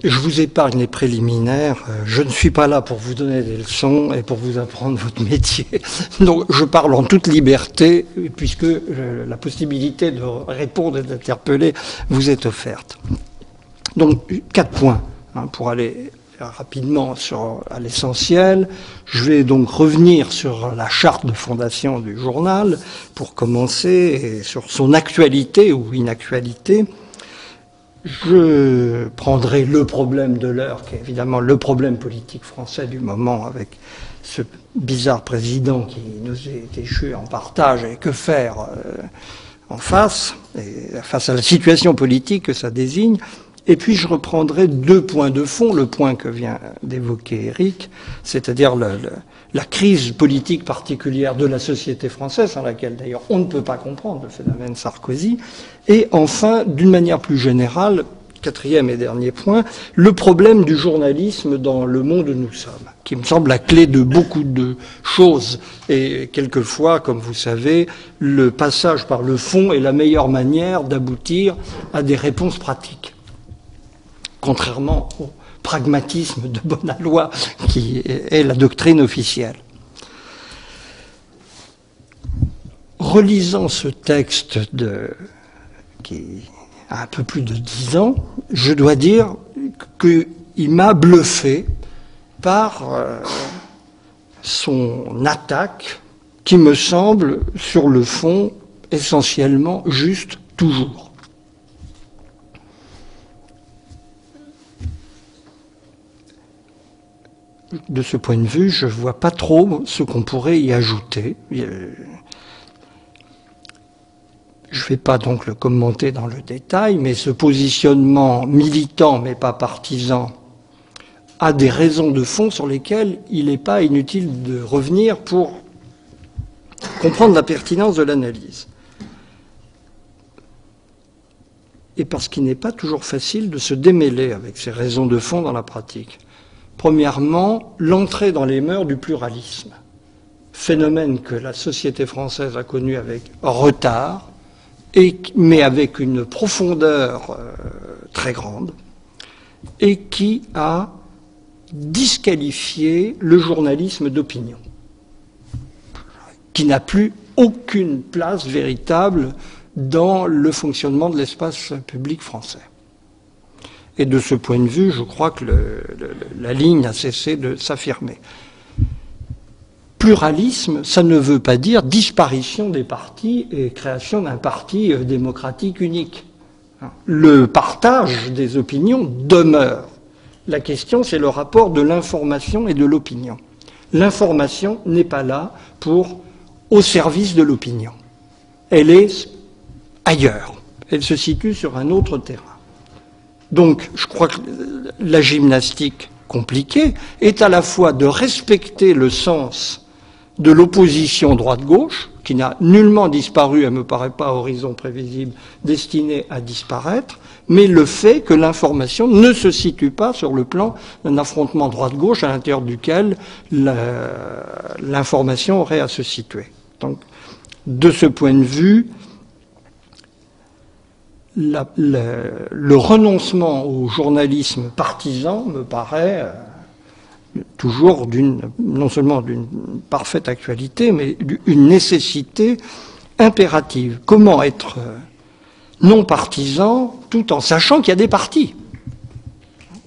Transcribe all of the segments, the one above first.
Je vous épargne les préliminaires. Je ne suis pas là pour vous donner des leçons et pour vous apprendre votre métier. Donc, je parle en toute liberté, puisque la possibilité de répondre et d'interpeller vous est offerte. Donc, 4 points, pour aller rapidement à l'essentiel. Je vais donc revenir sur la charte de fondation du journal, pour commencer, et sur son actualité ou inactualité. Je prendrai le problème de l'heure, qui est évidemment le problème politique français du moment, avec ce bizarre président qui nous est échu en partage, et que faire en face, et face à la situation politique que ça désigne. Et puis je reprendrai 2 points de fond, le point que vient d'évoquer Éric, c'est-à-dire la crise politique particulière de la société française, dans laquelle d'ailleurs on ne peut pas comprendre le phénomène Sarkozy, et enfin, d'une manière plus générale, 4e et dernier point, le problème du journalisme dans le monde où nous sommes, qui me semble la clé de beaucoup de choses, et quelquefois, comme vous savez, le passage par le fond est la meilleure manière d'aboutir à des réponses pratiques, contrairement au pragmatisme de Bonalois qui est la doctrine officielle. Relisant ce texte qui a un peu plus de 10 ans, je dois dire qu'il m'a bluffé par son attaque qui me semble, sur le fond, essentiellement juste toujours. De ce point de vue, je ne vois pas trop ce qu'on pourrait y ajouter. Je ne vais pas donc le commenter dans le détail, mais ce positionnement militant, mais pas partisan, a des raisons de fond sur lesquelles il n'est pas inutile de revenir pour comprendre la pertinence de l'analyse. Et parce qu'il n'est pas toujours facile de se démêler avec ces raisons de fond dans la pratique. Premièrement, l'entrée dans les mœurs du pluralisme, phénomène que la société française a connu avec retard, mais avec une profondeur très grande, et qui a disqualifié le journalisme d'opinion, qui n'a plus aucune place véritable dans le fonctionnement de l'espace public français. Et de ce point de vue, je crois que la ligne a cessé de s'affirmer. Pluralisme, ça ne veut pas dire disparition des partis et création d'un parti démocratique unique. Le partage des opinions demeure. La question, c'est le rapport de l'information et de l'opinion. L'information n'est pas là au service de l'opinion. Elle est ailleurs. Elle se situe sur un autre terrain. Donc, je crois que la gymnastique compliquée est à la fois de respecter le sens de l'opposition droite-gauche, qui n'a nullement disparu, elle ne me paraît pas à horizon prévisible, destinée à disparaître, mais le fait que l'information ne se situe pas sur le plan d'un affrontement droite-gauche à l'intérieur duquel l'information aurait à se situer. Donc, de ce point de vue, le renoncement au journalisme partisan me paraît toujours non seulement d'une parfaite actualité, mais d'une nécessité impérative. Comment être non partisan tout en sachant qu'il y a des partis?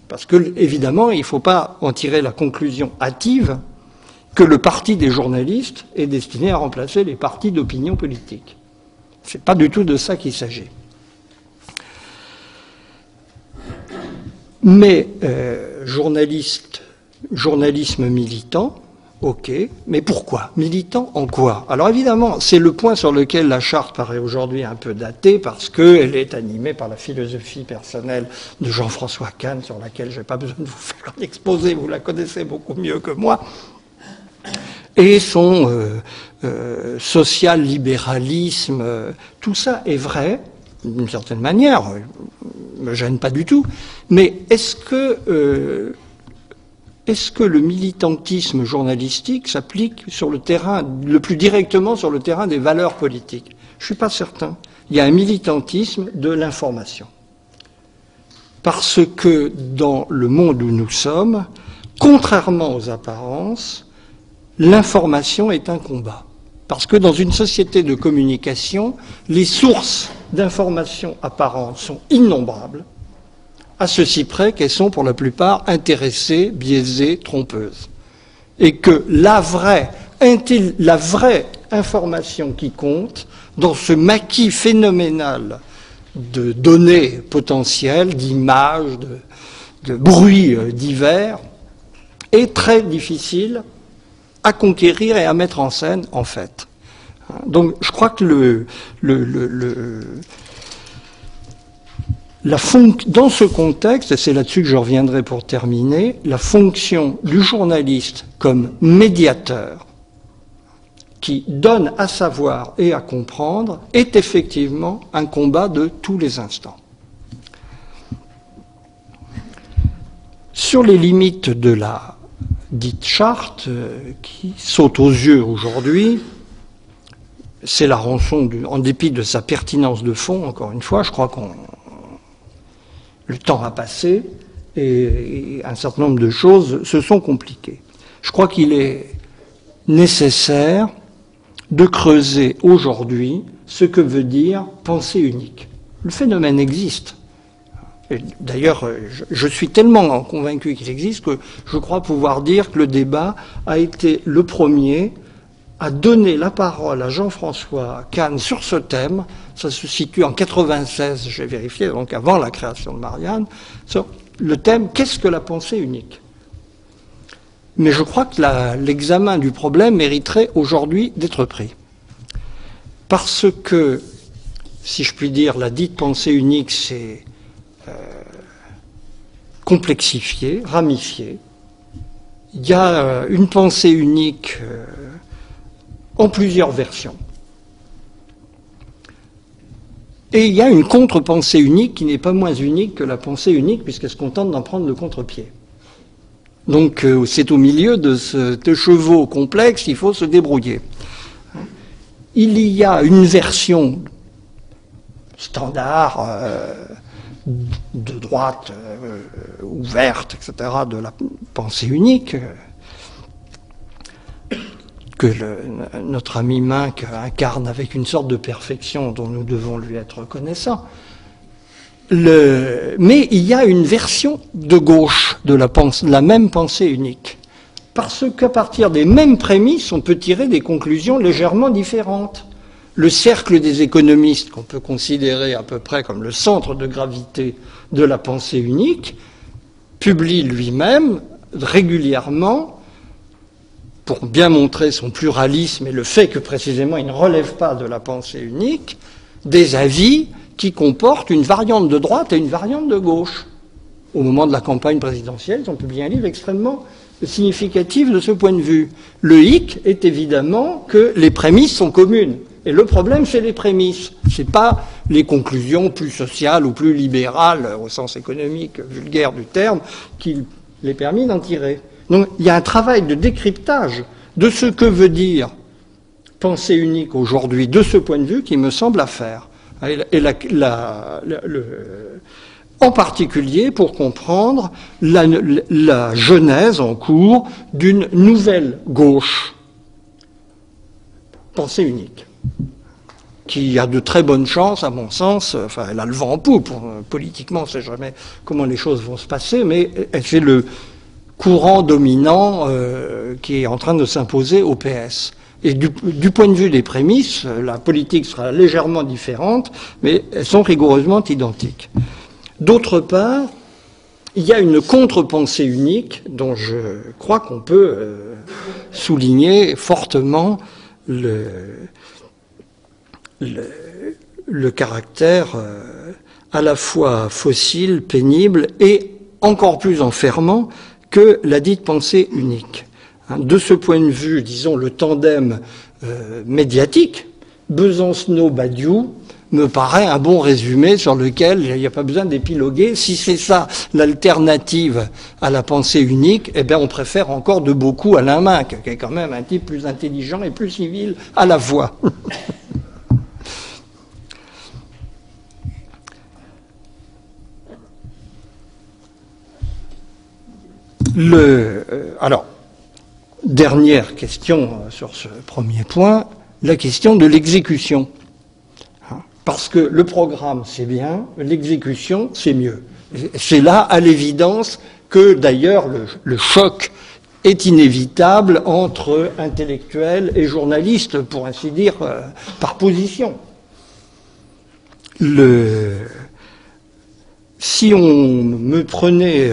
Parce que, évidemment, il ne faut pas en tirer la conclusion hâtive que le parti des journalistes est destiné à remplacer les partis d'opinion politique. Ce n'est pas du tout de ça qu'il s'agit. Mais journalisme militant, ok, mais pourquoi? Militant en quoi? Alors évidemment, c'est le point sur lequel la charte paraît aujourd'hui un peu datée, parce qu'elle est animée par la philosophie personnelle de Jean-François Kahn, sur laquelle je n'ai pas besoin de vous faire l'exposé, vous la connaissez beaucoup mieux que moi, et son social-libéralisme, tout ça est vrai, d'une certaine manière, me gêne pas du tout, mais est-ce que le militantisme journalistique s'applique sur le terrain, le plus directement sur le terrain des valeurs politiques? Je ne suis pas certain. Il y a un militantisme de l'information. Parce que dans le monde où nous sommes, contrairement aux apparences, l'information est un combat. Parce que dans une société de communication, les sources d'informations apparentes sont innombrables, à ceci près qu'elles sont pour la plupart intéressées, biaisées, trompeuses. Et que la vraie information qui compte, dans ce maquis phénoménal de données potentielles, d'images, de bruits divers, est très difficile à conquérir et à mettre en scène, en fait. Donc, je crois que dans ce contexte, et c'est là-dessus que je reviendrai pour terminer, la fonction du journaliste comme médiateur, qui donne à savoir et à comprendre, est effectivement un combat de tous les instants. Sur les limites de la dite charte, qui saute aux yeux aujourd'hui, c'est la rançon, en dépit de sa pertinence de fond, encore une fois, je crois que le temps a passé et un certain nombre de choses se sont compliquées. Je crois qu'il est nécessaire de creuser aujourd'hui ce que veut dire pensée unique. Le phénomène existe. D'ailleurs, je suis tellement convaincu qu'il existe que je crois pouvoir dire que le débat a été le premier à donner la parole à Jean-François Kahn sur ce thème. Ça se situe en 96, j'ai vérifié, donc avant la création de Marianne, sur le thème « Qu'est-ce que la pensée unique ?» Mais je crois que l'examen du problème mériterait aujourd'hui d'être pris. Parce que, si je puis dire, la dite pensée unique, c'est complexifié, ramifié. Il y a une pensée unique en plusieurs versions. Et il y a une contre-pensée unique qui n'est pas moins unique que la pensée unique, puisqu'elle se contente d'en prendre le contre-pied. Donc c'est au milieu de ce chevaux complexe, il faut se débrouiller. Il y a une version standard, de droite, ouverte, etc., de la pensée unique, que notre ami Minck incarne avec une sorte de perfection dont nous devons lui être reconnaissants. Mais il y a une version de gauche de la même pensée unique. Parce qu'à partir des mêmes prémices, on peut tirer des conclusions légèrement différentes. Le cercle des économistes, qu'on peut considérer à peu près comme le centre de gravité de la pensée unique, publie lui-même régulièrement, pour bien montrer son pluralisme et le fait que précisément il ne relève pas de la pensée unique, des avis qui comportent une variante de droite et une variante de gauche. Au moment de la campagne présidentielle, ils ont publié un livre extrêmement significatif de ce point de vue. Le hic est évidemment que les prémices sont communes. Et le problème, c'est les prémices. Ce n'est pas les conclusions plus sociales ou plus libérales, au sens économique vulgaire du terme, qui les permis d'en tirer. Donc il y a un travail de décryptage de ce que veut dire pensée unique aujourd'hui, de ce point de vue, qui me semble à faire. Et en particulier pour comprendre la genèse en cours d'une nouvelle gauche, pensée unique, qui a de très bonnes chances, à mon sens, enfin elle a le vent en poupe, politiquement on ne sait jamais comment les choses vont se passer, mais c'est le courant dominant qui est en train de s'imposer au PS. Et du point de vue des prémices, la politique sera légèrement différente, mais elles sont rigoureusement identiques. D'autre part, il y a une contre-pensée unique dont je crois qu'on peut souligner fortement le caractère à la fois fossile, pénible et encore plus enfermant que la dite pensée unique. De ce point de vue, disons, le tandem médiatique, Besancenot-Badiou, me paraît un bon résumé sur lequel il n'y a pas besoin d'épiloguer. Si c'est ça l'alternative à la pensée unique, eh bien on préfère encore de beaucoup Alain Minck, qui est quand même un type plus intelligent et plus civil à la fois. Alors, dernière question sur ce premier point, la question de l'exécution. Parce que le programme, c'est bien, l'exécution, c'est mieux. C'est là, à l'évidence, que d'ailleurs le choc est inévitable entre intellectuels et journalistes, pour ainsi dire, par position. Si on me prenait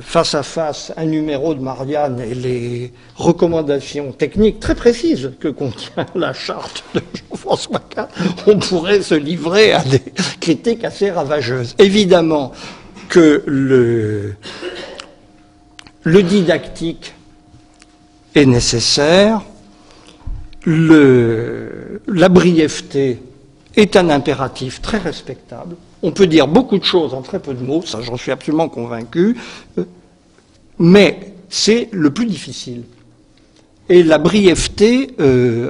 face à face un numéro de Marianne et les recommandations techniques très précises que contient la charte de Jean-François Kahn, on pourrait se livrer à des critiques assez ravageuses. Évidemment que le didactique est nécessaire, la brièveté est un impératif très respectable. On peut dire beaucoup de choses en très peu de mots, ça j'en suis absolument convaincu, mais c'est le plus difficile. Et la brièveté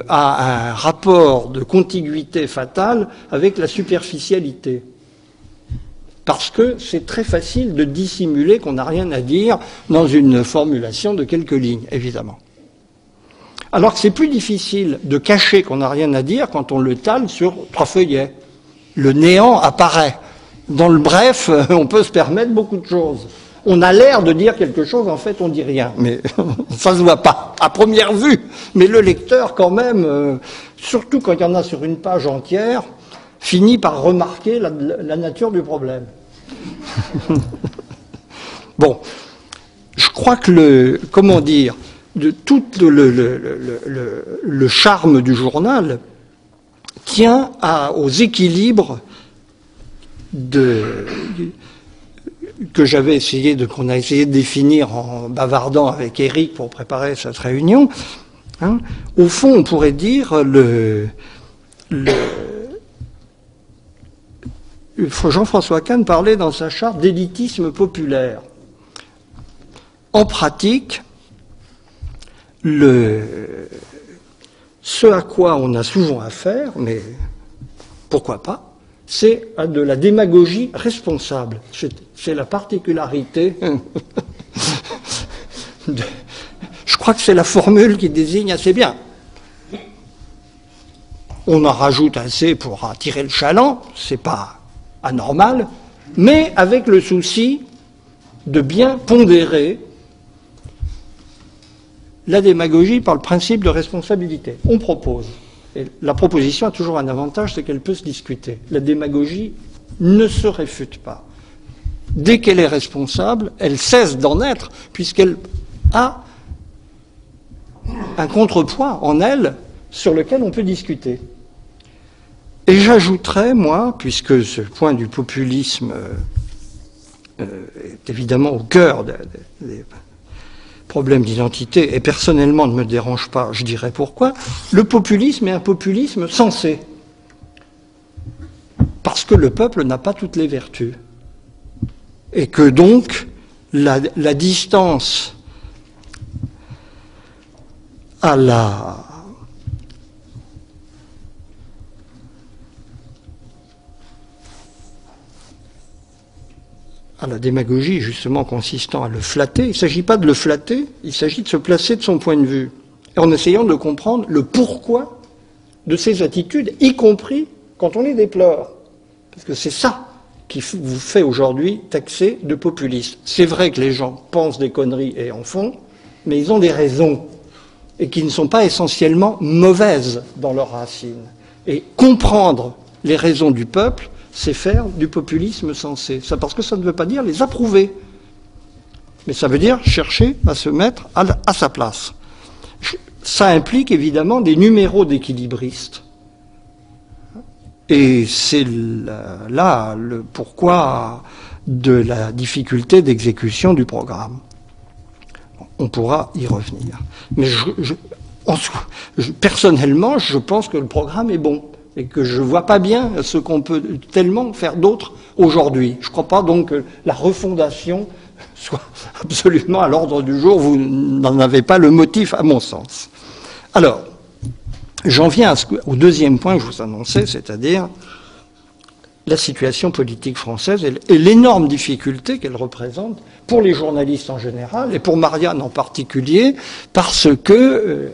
a un rapport de contiguïté fatale avec la superficialité. Parce que c'est très facile de dissimuler qu'on n'a rien à dire dans une formulation de quelques lignes, évidemment. Alors que c'est plus difficile de cacher qu'on n'a rien à dire quand on le tale sur 3 feuillets. Le néant apparaît. Dans le bref, on peut se permettre beaucoup de choses. On a l'air de dire quelque chose, en fait, on dit rien. Mais ça se voit pas, à première vue. Mais le lecteur, quand même, surtout quand il y en a sur une page entière, finit par remarquer la nature du problème. Bon, je crois que comment dire, de tout le charme du journal tient aux équilibres qu'on a essayé de définir en bavardant avec Éric pour préparer cette réunion. Hein. Au fond, on pourrait dire Jean-François Kahn parlait dans sa charte d'élitisme populaire. En pratique, ce à quoi on a souvent affaire, mais pourquoi pas, c'est à de la démagogie responsable. C'est la particularité. Je crois que c'est la formule qui désigne assez bien. On en rajoute assez pour attirer le chaland, c'est pas anormal, mais avec le souci de bien pondérer la démagogie par le principe de responsabilité. On propose. Et la proposition a toujours un avantage, c'est qu'elle peut se discuter. La démagogie ne se réfute pas. Dès qu'elle est responsable, elle cesse d'en être, puisqu'elle a un contrepoids en elle sur lequel on peut discuter. Et j'ajouterais, moi, puisque ce point du populisme est évidemment au cœur des problème d'identité, et personnellement ne me dérange pas, je dirais pourquoi, le populisme est un populisme sensé. Parce que le peuple n'a pas toutes les vertus. Et que donc, la distance à la démagogie, justement consistant à le flatter. Il ne s'agit pas de le flatter, il s'agit de se placer de son point de vue, en essayant de comprendre le pourquoi de ses attitudes, y compris quand on les déplore. Parce que c'est ça qui vous fait aujourd'hui taxer de populiste. C'est vrai que les gens pensent des conneries et en font, mais ils ont des raisons, et qui ne sont pas essentiellement mauvaises dans leurs racines. Et comprendre les raisons du peuple, c'est faire du populisme sensé. Ça, parce que ça ne veut pas dire les approuver. Mais ça veut dire chercher à se mettre à sa place. Ça implique évidemment des numéros d'équilibristes. Et c'est là le pourquoi de la difficulté d'exécution du programme. On pourra y revenir. Mais personnellement, je pense que le programme est bon. Et que je ne vois pas bien ce qu'on peut tellement faire d'autre aujourd'hui. Je ne crois pas donc que la refondation soit absolument à l'ordre du jour. Vous n'en avez pas le motif, à mon sens. Alors, j'en viens au deuxième point que je vous annonçais, c'est-à-dire la situation politique française et l'énorme difficulté qu'elle représente pour les journalistes en général et pour Marianne en particulier, parce que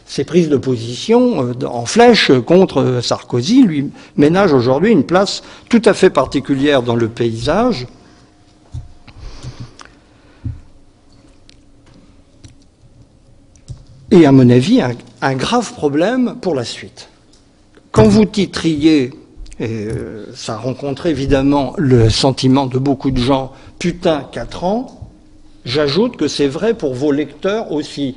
ses prises de position en flèche contre Sarkozy lui ménagent aujourd'hui une place tout à fait particulière dans le paysage. Et à mon avis, un grave problème pour la suite. Quand vous titriez, et ça a rencontré évidemment le sentiment de beaucoup de gens, putain, 4 ans, j'ajoute que c'est vrai pour vos lecteurs aussi.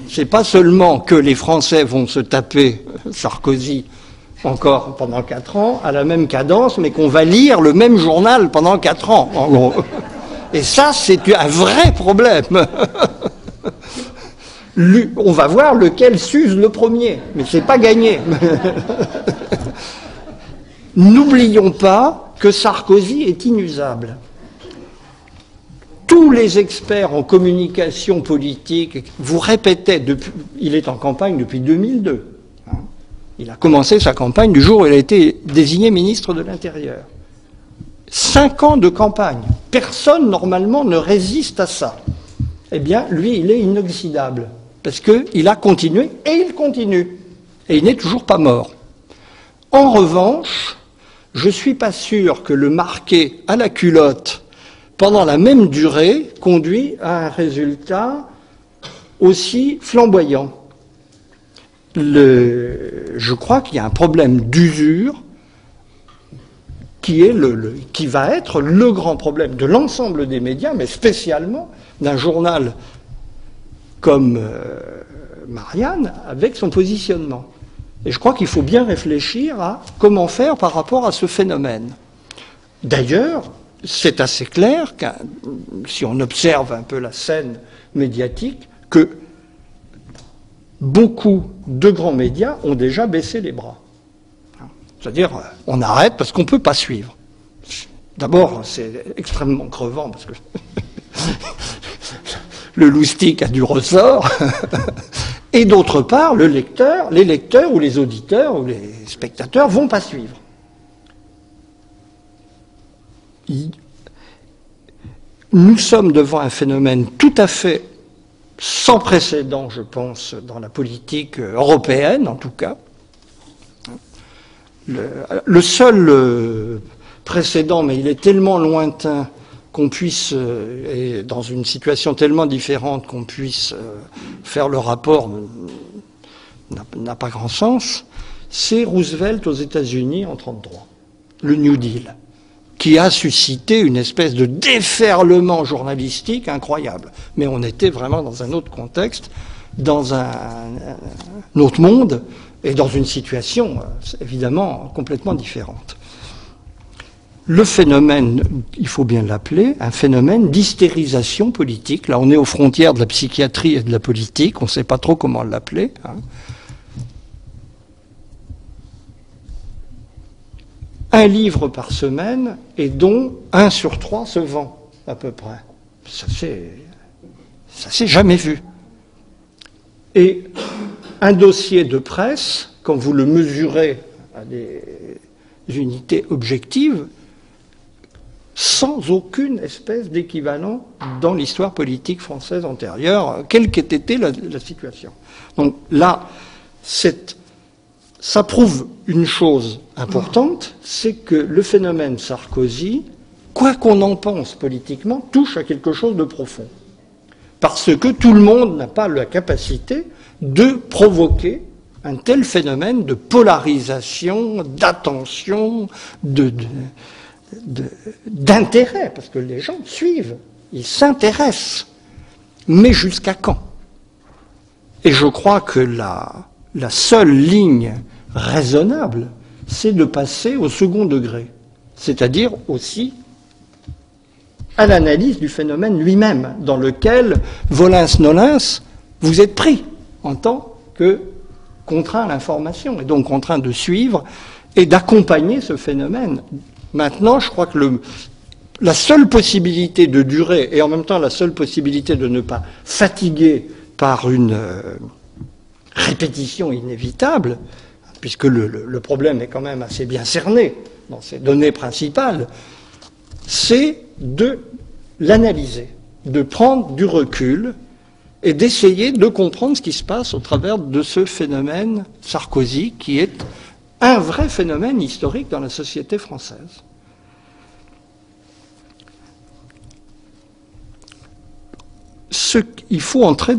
C'est pas seulement que les Français vont se taper Sarkozy encore pendant 4 ans, à la même cadence, mais qu'on va lire le même journal pendant 4 ans, en gros. Et ça, c'est un vrai problème. On va voir lequel s'use le premier, mais c'est pas gagné. N'oublions pas que Sarkozy est inusable. Tous les experts en communication politique vous répétaient, il est en campagne depuis 2002. Il a commencé sa campagne du jour où il a été désigné ministre de l'Intérieur. 5 ans de campagne. Personne, normalement, ne résiste à ça. Eh bien, lui, il est inoxydable. Parce qu'il a continué, et il continue. Et il n'est toujours pas mort. En revanche, je ne suis pas sûr que le marquer à la culotte pendant la même durée conduit à un résultat aussi flamboyant. Je crois qu'il y a un problème d'usure qui va être le grand problème de l'ensemble des médias, mais spécialement d'un journal comme Marianne, avec son positionnement. Et je crois qu'il faut bien réfléchir à comment faire par rapport à ce phénomène. D'ailleurs, c'est assez clair, si on observe un peu la scène médiatique, que beaucoup de grands médias ont déjà baissé les bras. C'est-à-dire, on arrête parce qu'on ne peut pas suivre. D'abord, c'est extrêmement crevant, parce que le loustic a du ressort, et d'autre part, les lecteurs ou les auditeurs ou les spectateurs vont pas suivre. Nous sommes devant un phénomène tout à fait sans précédent, je pense, dans la politique européenne, en tout cas. Le seul précédent, mais il est tellement lointain qu'on puisse, et dans une situation tellement différente qu'on puisse faire le rapport, n'a pas grand sens, c'est Roosevelt aux États-Unis en 1933, le New Deal, qui a suscité une espèce de déferlement journalistique incroyable. Mais on était vraiment dans un autre contexte, dans un autre monde, et dans une situation, évidemment, complètement différente. Le phénomène, il faut bien l'appeler, un phénomène d'hystérisation politique. Là, on est aux frontières de la psychiatrie et de la politique, on ne sait pas trop comment l'appeler. Un livre par semaine, et dont 1 sur 3 se vend, à peu près. Ça s'est jamais vu. Et un dossier de presse, quand vous le mesurez à des unités objectives, sans aucune espèce d'équivalent dans l'histoire politique française antérieure, quelle qu'ait été la situation. Donc là, ça prouve une chose importante, c'est que le phénomène Sarkozy, quoi qu'on en pense politiquement, touche à quelque chose de profond. Parce que tout le monde n'a pas la capacité de provoquer un tel phénomène de polarisation, d'attention, d'intérêt, parce que les gens suivent, ils s'intéressent. Mais jusqu'à quand? Et je crois que la seule ligne raisonnable, c'est de passer au second degré, c'est-à-dire aussi à l'analyse du phénomène lui-même, dans lequel, volens-nolens, vous êtes pris en tant que contraint à l'information, et donc contraint de suivre et d'accompagner ce phénomène. Maintenant, je crois que la seule possibilité de durer, et en même temps la seule possibilité de ne pas fatiguer par une répétition inévitable, puisque le problème est quand même assez bien cerné, dans ses données principales, c'est de l'analyser, de prendre du recul et d'essayer de comprendre ce qui se passe au travers de ce phénomène Sarkozy, qui est un vrai phénomène historique dans la société française. Il faut entrer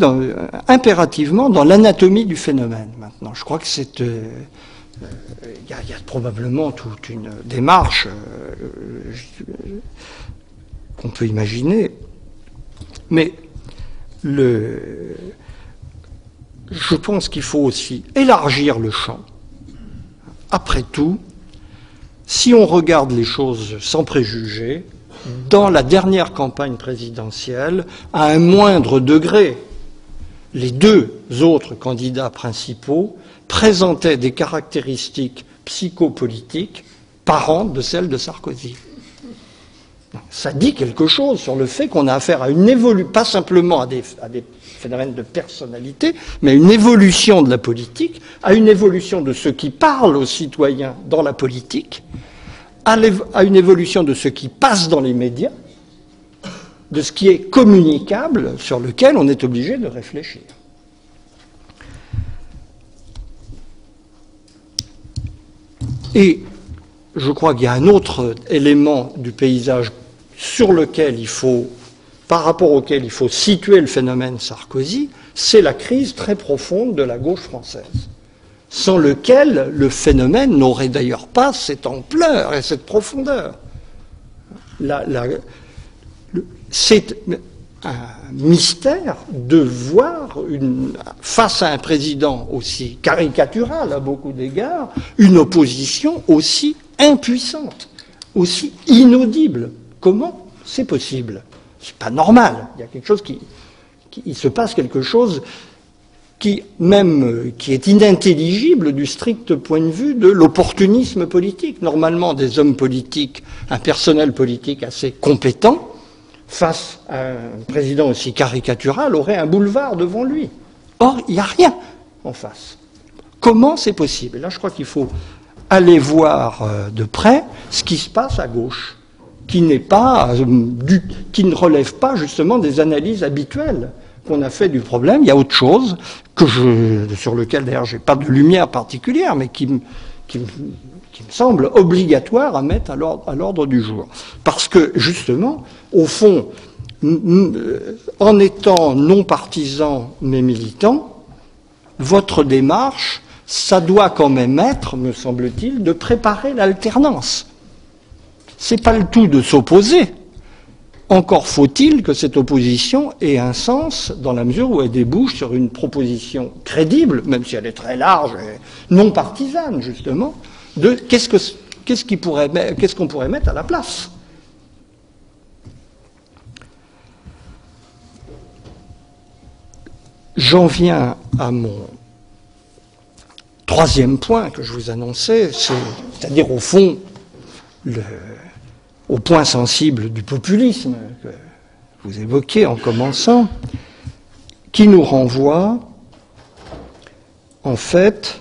impérativement dans l'anatomie du phénomène maintenant. Je crois que c'est... Il y a probablement toute une démarche qu'on peut imaginer, mais je pense qu'il faut aussi élargir le champ. Après tout, si on regarde les choses sans préjugés, dans la dernière campagne présidentielle, à un moindre degré, les deux autres candidats principaux présentaient des caractéristiques psychopolitiques parentes de celles de Sarkozy. Ça dit quelque chose sur le fait qu'on a affaire à une évolution, pas simplement à des phénomènes de personnalité, mais à une évolution de la politique, à une évolution de ce qui parle aux citoyens dans la politique, à une évolution de ce qui passe dans les médias, de ce qui est communicable, sur lequel on est obligé de réfléchir. Et je crois qu'il y a un autre élément du paysage sur lequel par rapport auquel il faut situer le phénomène Sarkozy, c'est la crise très profonde de la gauche française, sans lequel le phénomène n'aurait d'ailleurs pas cette ampleur et cette profondeur. C'est un mystère de voir, face à un président aussi caricatural à beaucoup d'égards, une opposition aussi impuissante, aussi inaudible. Comment c'est possible? C'est pas normal. Il y a quelque chose il se passe quelque chose qui est inintelligible du strict point de vue de l'opportunisme politique. Normalement, des hommes politiques, un personnel politique assez compétent, face à un président aussi caricatural, aurait un boulevard devant lui. Or, il n'y a rien en face. Comment c'est possible? Et là, je crois qu'il faut aller voir de près ce qui se passe à gauche, qui ne relève pas justement des analyses habituelles qu'on a fait du problème. Il y a autre chose sur lequel d'ailleurs j'ai pas de lumière particulière, mais qui me semble obligatoire à mettre à l'ordre du jour. Parce que justement, au fond, en étant non partisan mais militant, votre démarche, ça doit quand même être, me semble-t-il, de préparer l'alternance. C'est pas le tout de s'opposer. Encore faut-il que cette opposition ait un sens dans la mesure où elle débouche sur une proposition crédible, même si elle est très large et non partisane, justement, de qu'est-ce qu'on pourrait mettre à la place. J'en viens à mon troisième point que je vous annonçais, c'est-à-dire au fond au point sensible du populisme que vous évoquez en commençant, qui nous renvoie en fait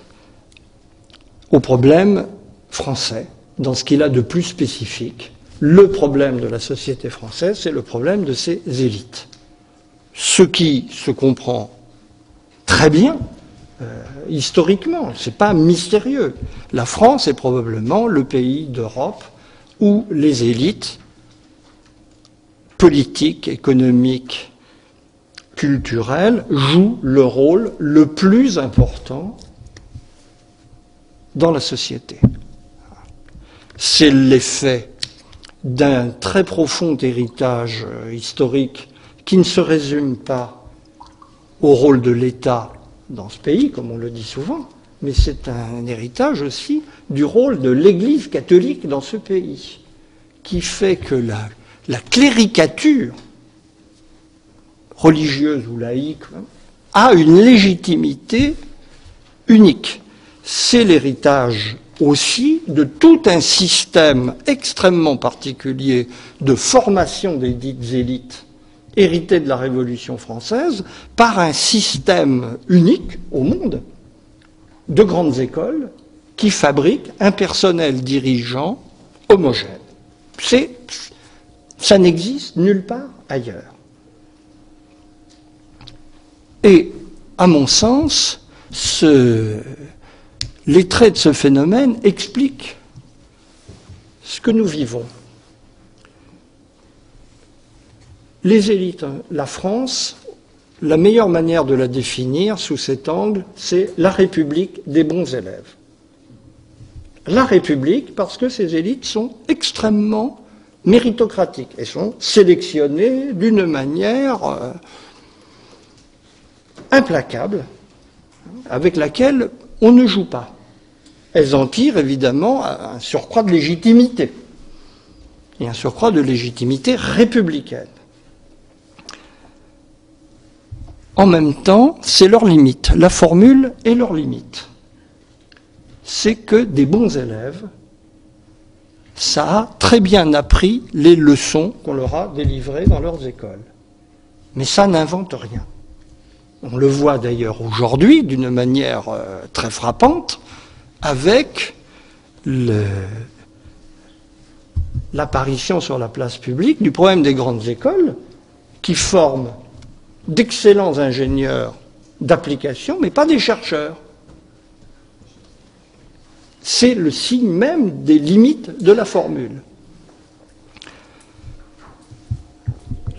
au problème français, dans ce qu'il a de plus spécifique. Le problème de la société française, c'est le problème de ses élites. Ce qui se comprend très bien, historiquement, c'est pas mystérieux. La France est probablement le pays d'Europe où les élites politiques, économiques, culturelles jouent le rôle le plus important dans la société. C'est l'effet d'un très profond héritage historique qui ne se résume pas au rôle de l'État dans ce pays, comme on le dit souvent, mais c'est un héritage aussi du rôle de l'Église catholique dans ce pays, qui fait que la cléricature, religieuse ou laïque, a une légitimité unique. C'est l'héritage aussi de tout un système extrêmement particulier de formation des dites élites hérité de la Révolution française par un système unique au monde de grandes écoles qui fabriquent un personnel dirigeant homogène. Ça n'existe nulle part ailleurs. Et, à mon sens, les traits de ce phénomène expliquent ce que nous vivons. Les élites, la France, la meilleure manière de la définir sous cet angle, c'est la République des bons élèves. La République, parce que ces élites sont extrêmement méritocratiques et sont sélectionnées d'une manière implacable, avec laquelle on ne joue pas. Elles en tirent évidemment un surcroît de légitimité, et un surcroît de légitimité républicaine. En même temps, c'est leur limite. La formule est leur limite. C'est que des bons élèves, ça a très bien appris les leçons qu'on leur a délivrées dans leurs écoles. Mais ça n'invente rien. On le voit d'ailleurs aujourd'hui d'une manière très frappante avec l'apparition sur la place publique du problème des grandes écoles qui forment d'excellents ingénieurs d'application, mais pas des chercheurs. C'est le signe même des limites de la formule.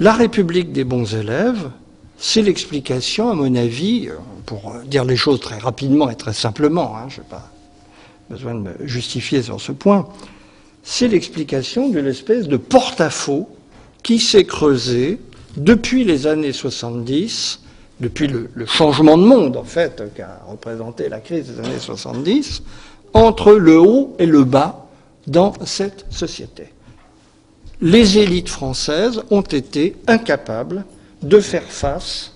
La République des bons élèves, c'est l'explication, à mon avis, pour dire les choses très rapidement et très simplement, je n'ai pas besoin de me justifier sur ce point, c'est l'explication d'une espèce de porte-à-faux qui s'est creusé depuis les années 70, depuis le changement de monde, en fait, qu'a représenté la crise des années 70, entre le haut et le bas dans cette société. Les élites françaises ont été incapables de faire face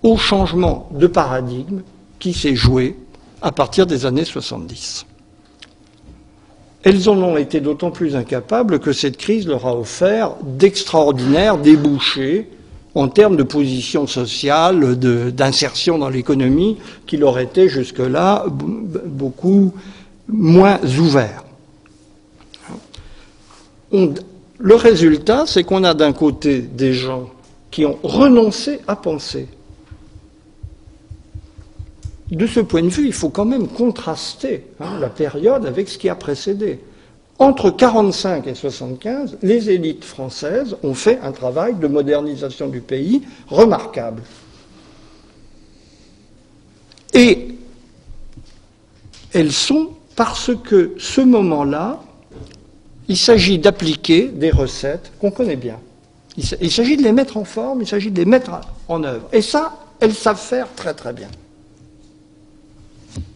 au changement de paradigme qui s'est joué à partir des années 70. Elles en ont été d'autant plus incapables que cette crise leur a offert d'extraordinaires débouchés en termes de position sociale, d'insertion dans l'économie, qui leur étaient jusque-là beaucoup moins ouverts. Le résultat, c'est qu'on a d'un côté des gens qui ont renoncé à penser. De ce point de vue, il faut quand même contraster la période avec ce qui a précédé. Entre 1945 et 1975, les élites françaises ont fait un travail de modernisation du pays remarquable. Et elles sont parce que ce moment-là, il s'agit d'appliquer des recettes qu'on connaît bien. Il s'agit de les mettre en forme, il s'agit de les mettre en œuvre. Et ça, elles savent faire très très bien.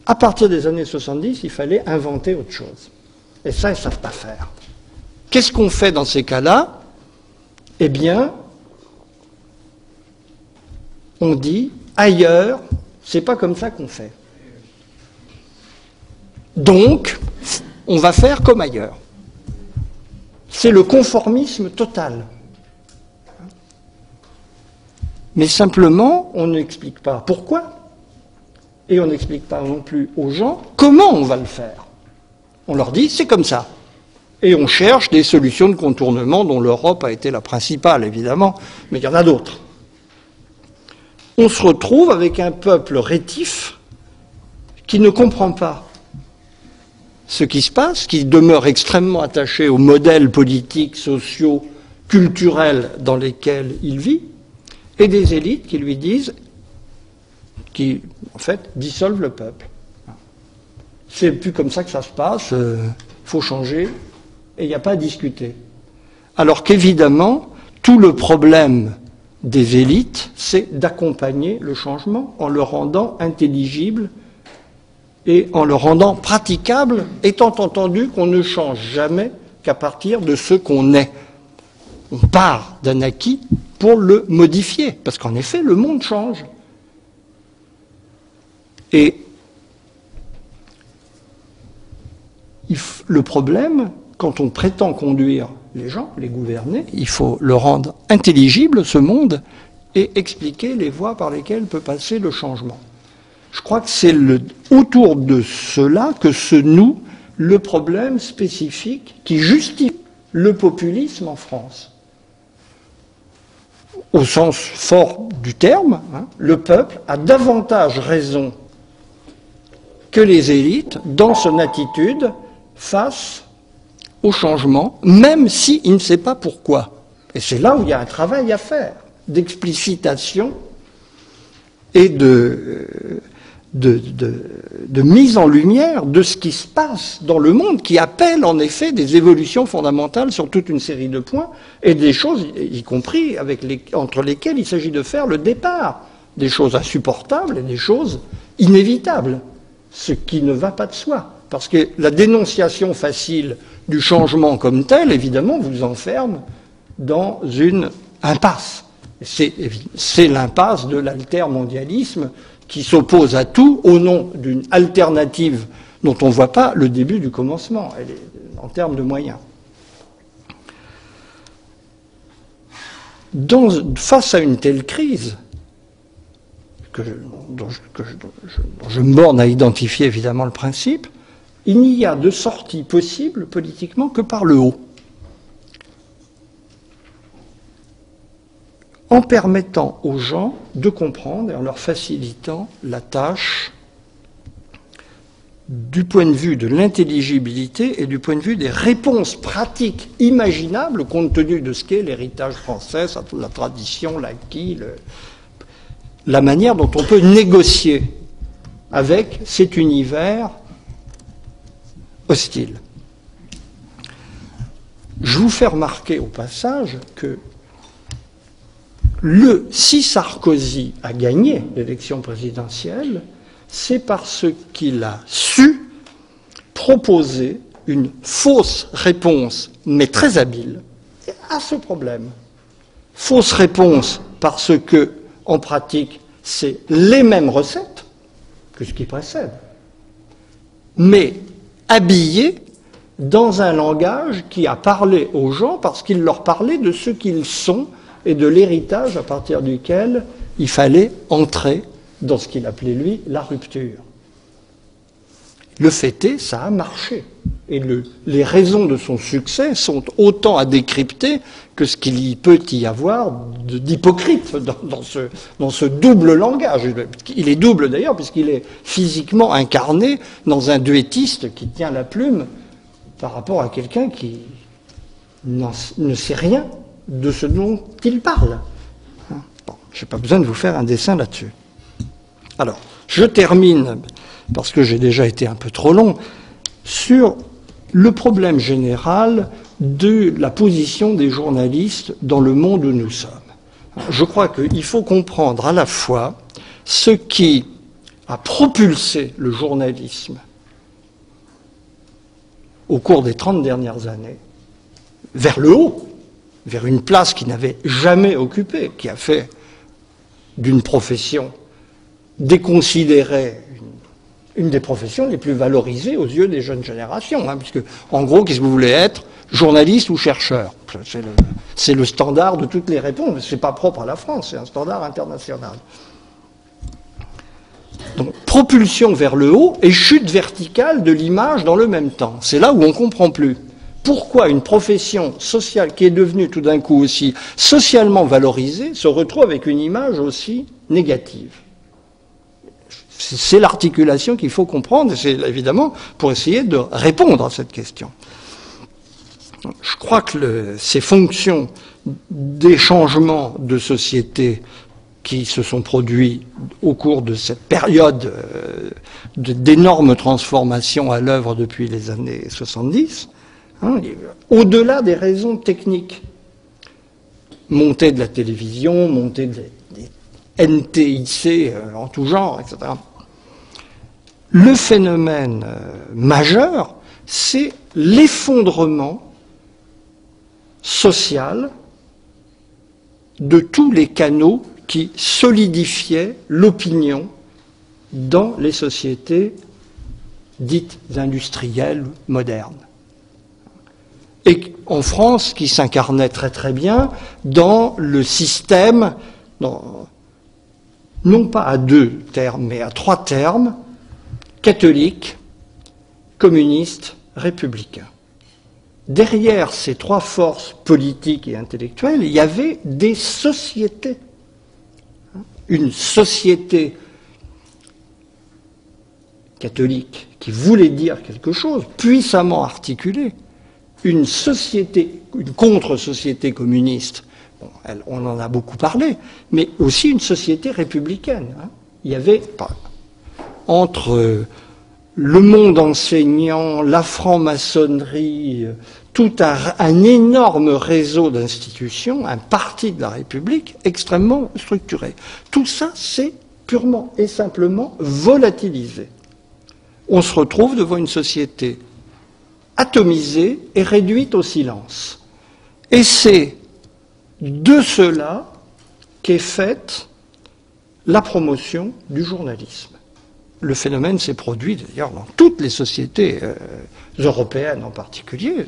À partir des années 70, il fallait inventer autre chose. Et ça, ils ne savent pas faire. Qu'est-ce qu'on fait dans ces cas-là? Eh bien, on dit, ailleurs, c'est pas comme ça qu'on fait. Donc, on va faire comme ailleurs. C'est le conformisme total. Mais simplement, on n'explique pas pourquoi. Et on n'explique pas non plus aux gens comment on va le faire. On leur dit, c'est comme ça. Et on cherche des solutions de contournement dont l'Europe a été la principale, évidemment, mais il y en a d'autres. On se retrouve avec un peuple rétif qui ne comprend pas ce qui se passe, qui demeure extrêmement attaché aux modèles politiques, sociaux, culturels dans lesquels il vit, et des élites qui lui disent, qui, en fait, dissolvent le peuple. C'est plus comme ça que ça se passe, il faut changer, et il n'y a pas à discuter. Alors qu'évidemment, tout le problème des élites, c'est d'accompagner le changement en le rendant intelligible et en le rendant praticable, étant entendu qu'on ne change jamais qu'à partir de ce qu'on est. On part d'un acquis pour le modifier, parce qu'en effet, le monde change. Et le problème, quand on prétend conduire les gens, les gouverner, il faut le rendre intelligible, ce monde, et expliquer les voies par lesquelles peut passer le changement. Je crois que c'est autour de cela que se noue le problème spécifique qui justifie le populisme en France. Au sens fort du terme, le peuple a davantage raison que les élites dans son attitude face au changement, même s'il ne sait pas pourquoi. Et c'est là où il y a un travail à faire, d'explicitation et de mise en lumière de ce qui se passe dans le monde, qui appelle en effet des évolutions fondamentales sur toute une série de points, et des choses, y compris entre lesquelles il s'agit de faire le départ, des choses insupportables et des choses inévitables, ce qui ne va pas de soi. Parce que la dénonciation facile du changement comme tel, évidemment, vous enferme dans une impasse. C'est l'impasse de l'altermondialisme qui s'oppose à tout au nom d'une alternative dont on ne voit pas le début du commencement, en termes de moyens. Face à une telle crise, dont je me borne à identifier évidemment le principe, il n'y a de sortie possible politiquement que par le haut. En permettant aux gens de comprendre et en leur facilitant la tâche du point de vue de l'intelligibilité et du point de vue des réponses pratiques imaginables compte tenu de ce qu'est l'héritage français, la tradition, l'acquis, la manière dont on peut négocier avec cet univers hostile. Je vous fais remarquer au passage que si Sarkozy a gagné l'élection présidentielle, c'est parce qu'il a su proposer une fausse réponse, mais très habile, à ce problème. Fausse réponse parce que, en pratique, c'est les mêmes recettes que ce qui précède, mais habillé dans un langage qui a parlé aux gens parce qu'il leur parlait de ce qu'ils sont et de l'héritage à partir duquel il fallait entrer dans ce qu'il appelait, lui, la rupture. Le fait est, ça a marché. Et les raisons de son succès sont autant à décrypter que ce qu'il peut y avoir d'hypocrite dans ce double langage. Il est double d'ailleurs, puisqu'il est physiquement incarné dans un duettiste qui tient la plume par rapport à quelqu'un qui ne sait rien de ce dont il parle. Bon, je n'ai pas besoin de vous faire un dessin là-dessus. Alors, je termine, parce que j'ai déjà été un peu trop long, sur le problème général de la position des journalistes dans le monde où nous sommes. Je crois qu'il faut comprendre à la fois ce qui a propulsé le journalisme au cours des 30 dernières années vers le haut, vers une place qu'il n'avait jamais occupée, qui a fait d'une profession déconsidérée une des professions les plus valorisées aux yeux des jeunes générations, puisque, en gros, qu'est-ce que vous voulez être? Journaliste ou chercheur? C'est le standard de toutes les réponses, mais ce n'est pas propre à la France, c'est un standard international. Donc, propulsion vers le haut et chute verticale de l'image dans le même temps. C'est là où on ne comprend plus. Pourquoi une profession sociale qui est devenue tout d'un coup aussi socialement valorisée se retrouve avec une image aussi négative? C'est l'articulation qu'il faut comprendre, et c'est évidemment pour essayer de répondre à cette question. Je crois que ces fonctions des changements de société qui se sont produits au cours de cette période d'énormes transformations à l'œuvre depuis les années 70, au-delà des raisons techniques, montée de la télévision, montée des NTIC en tout genre, etc. Le phénomène majeur, c'est l'effondrement social de tous les canaux qui solidifiaient l'opinion dans les sociétés dites industrielles modernes. Et en France, qui s'incarnait très très bien dans le système, non pas à 2 termes, mais à 3 termes, catholique, communiste, républicain. Derrière ces trois forces politiques et intellectuelles, il y avait des sociétés. Une société catholique qui voulait dire quelque chose, puissamment articulée, une société, une contre-société communiste, bon, on en a beaucoup parlé, mais aussi une société républicaine. Il y avait, entre le monde enseignant, la franc-maçonnerie, tout un énorme réseau d'institutions, un parti de la République extrêmement structuré. Tout ça, c'est purement et simplement volatilisé. On se retrouve devant une société atomisée et réduite au silence. Et c'est de cela qu'est faite la promotion du journalisme. Le phénomène s'est produit d'ailleurs dans toutes les sociétés européennes en particulier.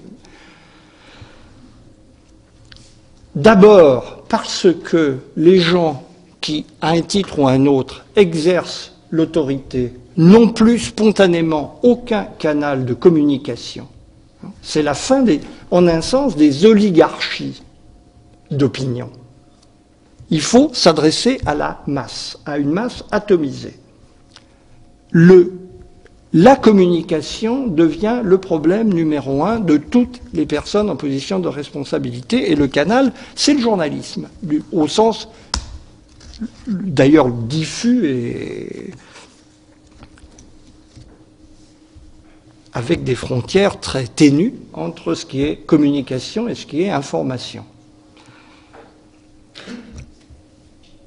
D'abord parce que les gens qui, à un titre ou à un autre, exercent l'autorité n'ont plus spontanément aucun canal de communication. C'est la fin, en un sens, des oligarchies d'opinion. Il faut s'adresser à la masse, à une masse atomisée. La communication devient le problème numéro un de toutes les personnes en position de responsabilité, et le canal, c'est le journalisme, au sens d'ailleurs diffus et avec des frontières très ténues entre ce qui est communication et ce qui est information.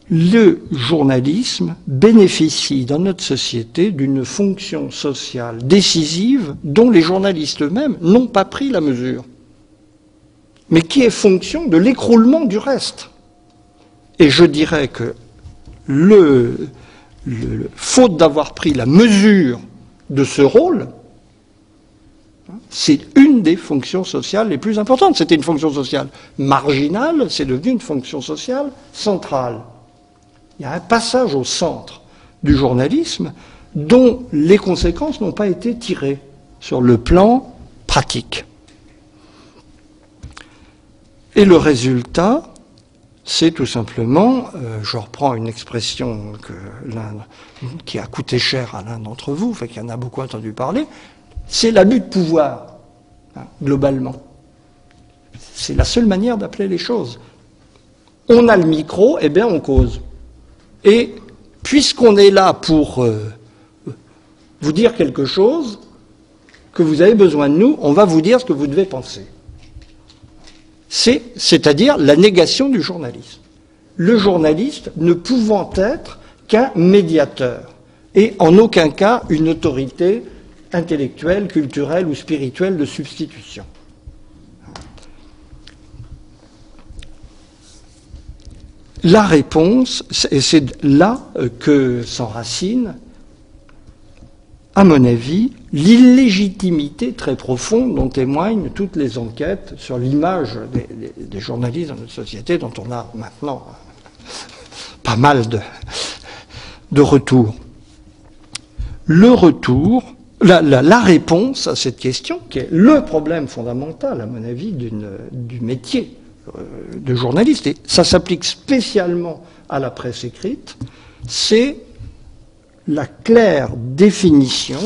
Le journalisme bénéficie dans notre société d'une fonction sociale décisive dont les journalistes eux-mêmes n'ont pas pris la mesure, mais qui est fonction de l'écroulement du reste. Et je dirais que faute d'avoir pris la mesure de ce rôle, c'est une des fonctions sociales les plus importantes. C'était une fonction sociale marginale, c'est devenu une fonction sociale centrale. Il y a un passage au centre du journalisme dont les conséquences n'ont pas été tirées sur le plan pratique. Et le résultat, c'est tout simplement, je reprends une expression qui a coûté cher à l'un d'entre vous, fait qu'il y en a beaucoup entendu parler, c'est l'abus de pouvoir, globalement. C'est la seule manière d'appeler les choses. On a le micro, eh bien on cause. Et puisqu'on est là pour vous dire quelque chose, que vous avez besoin de nous, on va vous dire ce que vous devez penser. C'est-à-dire la négation du journalisme. Le journaliste ne pouvant être qu'un médiateur, et en aucun cas une autorité intellectuelle, culturelle ou spirituelle de substitution. La réponse, et c'est là que s'enracine, à mon avis, l'illégitimité très profonde dont témoignent toutes les enquêtes sur l'image des journalistes dans notre société, dont on a maintenant pas mal de retours. Le retour, la réponse à cette question, qui est le problème fondamental, à mon avis, du métier de journaliste, et ça s'applique spécialement à la presse écrite, c'est la claire définition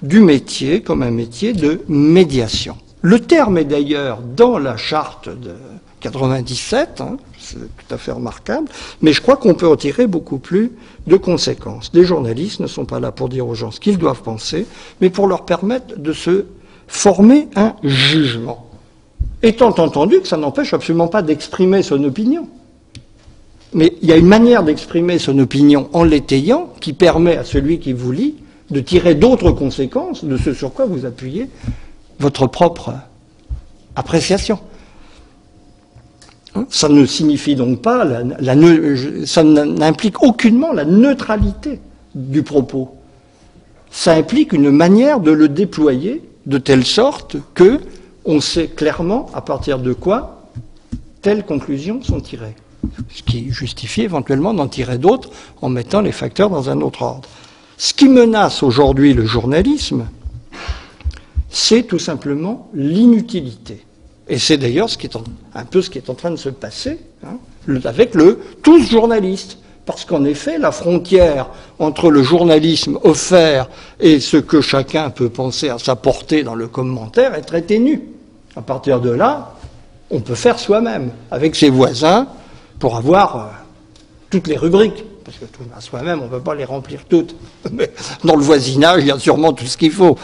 du métier comme un métier de médiation. Le terme est d'ailleurs dans la charte de 97, c'est tout à fait remarquable, mais je crois qu'on peut en tirer beaucoup plus de conséquences. Les journalistes ne sont pas là pour dire aux gens ce qu'ils doivent penser, mais pour leur permettre de se former un jugement. Étant entendu que ça n'empêche absolument pas d'exprimer son opinion. Mais il y a une manière d'exprimer son opinion en l'étayant qui permet à celui qui vous lit de tirer d'autres conséquences de ce sur quoi vous appuyez votre propre appréciation. Ça ne signifie donc pas, ça n'implique aucunement la neutralité du propos. Ça implique une manière de le déployer de telle sorte que on sait clairement à partir de quoi telles conclusions sont tirées. Ce qui justifie éventuellement d'en tirer d'autres en mettant les facteurs dans un autre ordre. Ce qui menace aujourd'hui le journalisme, c'est tout simplement l'inutilité. Et c'est d'ailleurs un peu ce qui est en train de se passer avec tous journalistes. Parce qu'en effet, la frontière entre le journalisme offert et ce que chacun peut penser à sa portée dans le commentaire est très ténue. À partir de là, on peut faire soi-même, avec ses voisins, pour avoir toutes les rubriques. Parce que à soi-même, on ne peut pas les remplir toutes. Mais dans le voisinage, il y a sûrement tout ce qu'il faut.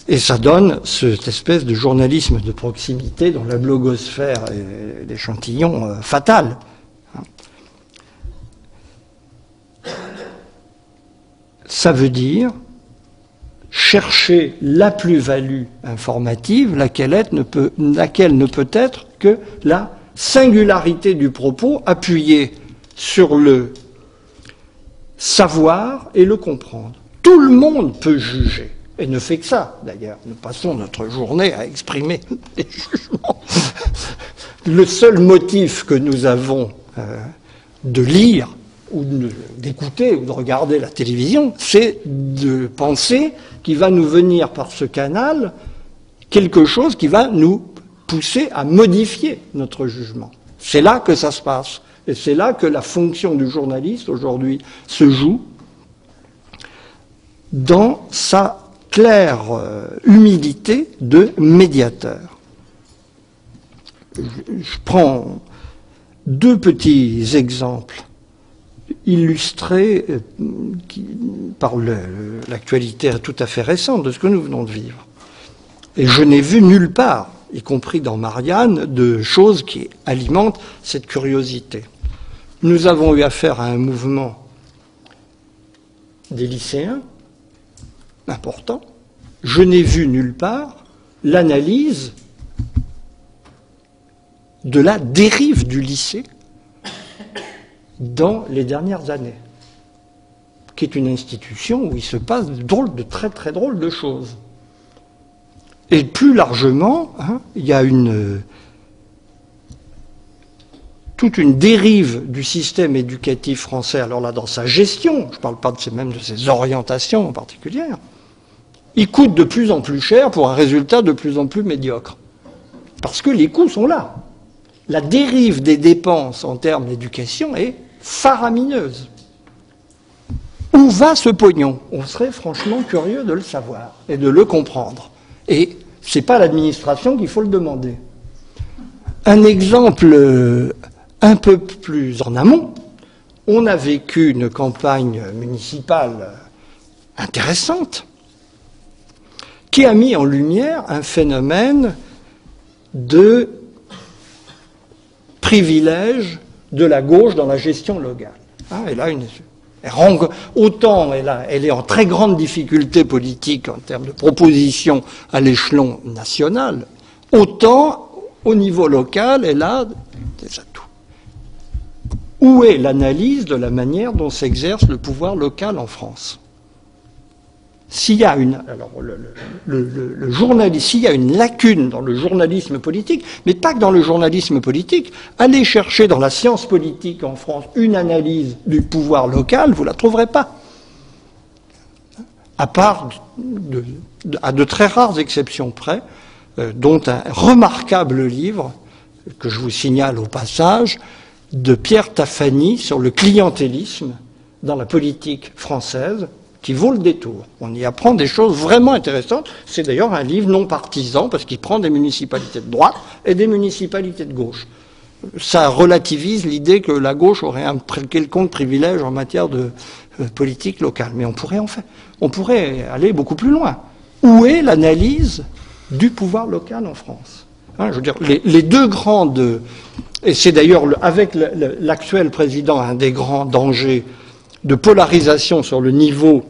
Et ça donne cette espèce de journalisme de proximité dont la blogosphère est l'échantillon fatal. Ça veut dire chercher la plus-value informative, laquelle ne peut être que la singularité du propos appuyée sur le savoir et le comprendre. Tout le monde peut juger, et ne fait que ça, d'ailleurs. Nous passons notre journée à exprimer des jugements. Le seul motif que nous avons de lire, ou d'écouter, ou de regarder la télévision, c'est de penser qu'il va nous venir par ce canal quelque chose qui va nous pousser à modifier notre jugement. C'est là que ça se passe. Et c'est là que la fonction du journaliste, aujourd'hui, se joue dans sa claire humilité de médiateur. Je prends deux petits exemples illustrés par l'actualité tout à fait récente de ce que nous venons de vivre. Et je n'ai vu nulle part, y compris dans Marianne, de choses qui alimentent cette curiosité. Nous avons eu affaire à un mouvement des lycéens important. Je n'ai vu nulle part l'analyse de la dérive du lycée dans les dernières années, qui est une institution où il se passe de très très drôles de choses. Et plus largement, il y a toute une dérive du système éducatif français, alors là dans sa gestion, je ne parle pas même de ses orientations en particulier, il coûte de plus en plus cher pour un résultat de plus en plus médiocre. Parce que les coûts sont là. La dérive des dépenses en termes d'éducation est faramineuse. Où va ce pognon? On serait franchement curieux de le savoir et de le comprendre. Et ce n'est pas l'administration qu'il faut le demander. Un exemple un peu plus en amont, on a vécu une campagne municipale intéressante qui a mis en lumière un phénomène de privilège de la gauche dans la gestion locale. Autant elle est en très grande difficulté politique en termes de propositions à l'échelon national, autant au niveau local, elle a des atouts. Où est l'analyse de la manière dont s'exerce le pouvoir local en France? S'il y a une lacune dans le journalisme politique, mais pas que dans le journalisme politique, allez chercher dans la science politique en France une analyse du pouvoir local, vous ne la trouverez pas. À part à de très rares exceptions près, dont un remarquable livre, que je vous signale au passage, de Pierre Tafani sur le clientélisme dans la politique française, qui vaut le détour. On y apprend des choses vraiment intéressantes. C'est d'ailleurs un livre non partisan, parce qu'il prend des municipalités de droite et des municipalités de gauche. Ça relativise l'idée que la gauche aurait un quelconque privilège en matière de politique locale. Mais on pourrait aller beaucoup plus loin. Où est l'analyse du pouvoir local en France? Je veux dire, les deux grandes... Et c'est d'ailleurs, avec l'actuel président, un des grands dangers de polarisation sur le niveau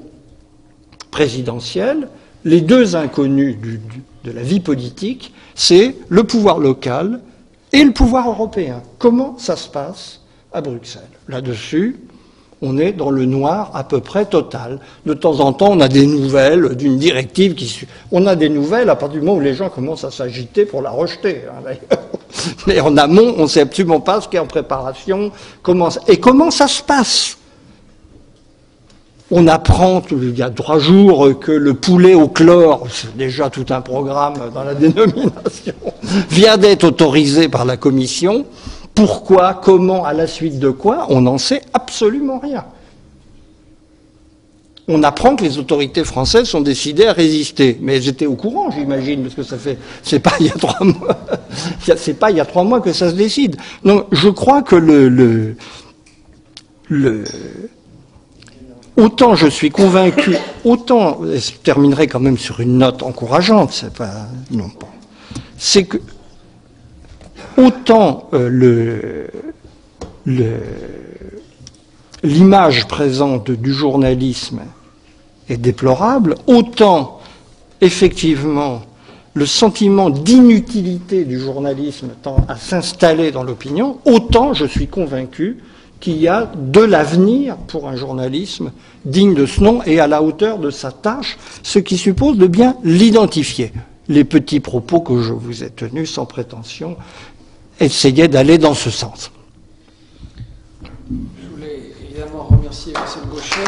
présidentiel, les deux inconnus de la vie politique, c'est le pouvoir local et le pouvoir européen. Comment ça se passe à Bruxelles? Là-dessus, on est dans le noir à peu près total. De temps en temps, on a des nouvelles d'une directive on a des nouvelles à partir du moment où les gens commencent à s'agiter pour la rejeter. Mais en amont, on ne sait absolument pas ce qui est en préparation. Comment ça se passe? On apprend il y a 3 jours que le poulet au chlore, c'est déjà tout un programme dans la dénomination, vient d'être autorisé par la Commission. Pourquoi, comment, à la suite de quoi, on n'en sait absolument rien. On apprend que les autorités françaises sont décidées à résister. Mais elles étaient au courant, j'imagine, parce que c'est pas il y a 3 mois, c'est pas il y a 3 mois que ça se décide. Donc, je crois que autant je suis convaincu, autant, et je terminerai quand même sur une note encourageante, c'est pas, non, c'est que, autant l'image présente du journalisme est déplorable, autant, effectivement, le sentiment d'inutilité du journalisme tend à s'installer dans l'opinion, autant je suis convaincu qu'il y a de l'avenir pour un journalisme digne de ce nom et à la hauteur de sa tâche, ce qui suppose de bien l'identifier. Les petits propos que je vous ai tenus sans prétention essayaient d'aller dans ce sens. Je voulais évidemment remercier Marcel Gauchet.